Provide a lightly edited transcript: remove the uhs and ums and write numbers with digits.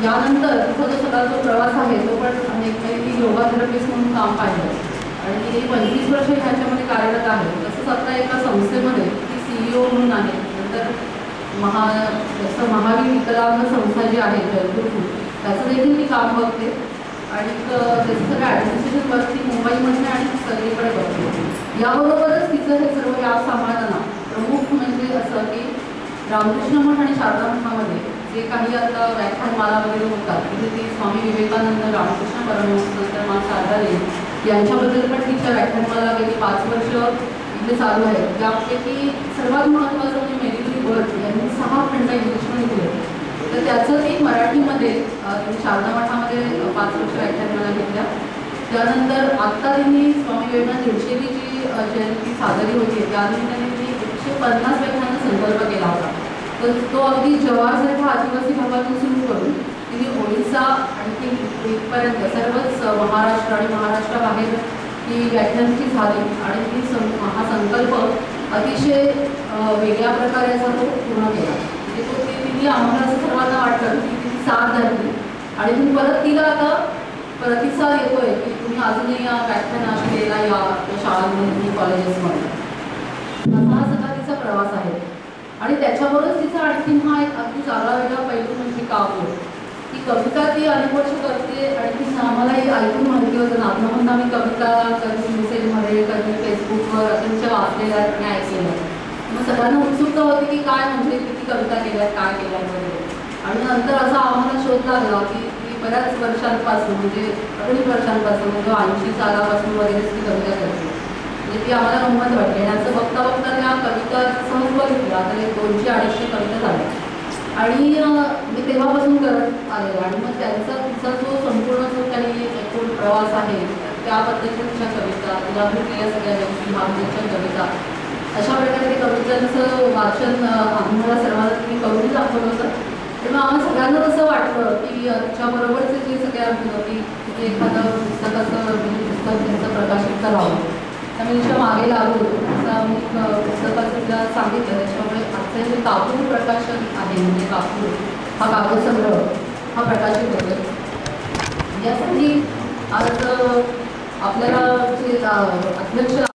यानंतर तिचा जो सगळा जो प्रवास आहे तो पण ती योगा थेरपिस्ट म्हणून काम पाहिलं आणि ती 25 वर्ष ह्याच्यामध्ये कार्यरत आहे. तसंच आता एका संस्थेमध्ये ती CEO म्हणून आहे. नंतर महावीर विकलांग संस्था जी आहे जयपूर त्याचं देखील ती काम बघते आणि त्याचं सगळं ॲडमिनिस्ट्रेशन वर्क ती मुंबईमध्ये आणि सगळीकडे बघते. याबरोबरच तिचं हे सर्व व्याप सांभाळताना प्रमुख म्हणजे असं की रामकृष्ण मठ आणि शारदा मठामध्ये जे काही आता व्याख्यानमाला वगैरे होतात तिथे ती स्वामी विवेकानंद, रामकृष्ण परमहंस, नंतर मा शारदादेवी यांच्याबद्दल पण तिच्या व्याख्यानमाला गेली 5 वर्ष इथे चालू आहे. त्यापैकी सर्वात महत्त्वाचं म्हणजे मेरीली बर्ड यांनी 6 खंड इंग्लिशमध्ये दिले. तर त्याचं ती मराठीमध्ये शारदा मठामध्ये 5 वर्ष व्याख्यानमाला घेतल्या. त्यानंतर आत्ता त्यांनी स्वामी विवेकानंद 150वी जी जयंती साजरी होती त्यानिमित्ताने त्यांनी 150 व्याख्यानांचा संकल्प केला होता. तर तो अगदी जव्हारसारख्या आदिवासी भागातून सुरू करून तिने ओडिसा आणि इथपर्यंत सर्वच महाराष्ट्र आणि महाराष्ट्राबाहेर ही व्याख्यानांची झाली आणि ती हा संकल्प अतिशय वेगळ्या प्रकारे असा तो पूर्ण केला. म्हणजे तो तिने आम्हाला असं सर्वांना वाटलं की तिची साथ धरली आणि तुम्ही परत तिला आता प्रतिसाद येतोय की तुम्ही अजूनही या व्याख्यानात गेला या शाळांमध्ये कॉलेजेसमध्ये. असा हा सगळा तिचा प्रवास आहे. आणि त्याच्यावरच तिचा आणखीन हा एक अगदी चांगला वेगळा पैलू म्हणजे काव्य. ती कविता ती अनेक वर्ष करते आणि ती आम्हालाही ऐकून माहिती होतं ना आपल्यामधून मी कविता कधी मेसेजमध्ये कधी फेसबुकवर अतिशय वाचलेल्या आणि ऐकलेल्या. मग सगळ्यांना उत्सुकता होती की काय म्हणजे किती कविता केल्या काय केल्या वगैरे. आणि नंतर असा आम्हाला शोध लागला की ती बऱ्याच वर्षांपासून म्हणजे 18 वर्षांपासून म्हणजे 80 सालापासून वगैरेच ती कविता करते. ती आम्हाला गंमत वाटली आणि असं बघता बघता त्या कविता सहज बघितल्या तर 200-250 कविता झाल्या आणि मी तेव्हापासून करत आलेलो आणि मग तिचा जो संपूर्ण जो काही एकूण प्रवास आहे त्या पद्धतीच्या कविता तिला भेटलेल्या सगळ्या व्यक्ती महादेवच्या कविता अशा प्रकारे ते कवितांचं वाचन आम्हाला सर्वांना तुम्ही करून दाखवलं होतं. तेव्हा आम्हाला सगळ्यांना असं वाटलं की त्याच्याबरोबरचे जे सगळ्या की तिथे एखादं पुस्तकाचं म्हणजे पुस्तक त्यांचं प्रकाशित करावं. त्यामुळे तिच्या मागे लागू असं मी पुस्तकाचं तिला सांगितलं. त्याच्यामुळे आजचं जे कापूर प्रकाशन आहे म्हणजे कापूर हा काव्यसंग्रह हा प्रकाशित होतो. यासाठी आज आपल्याला जे अध्यक्ष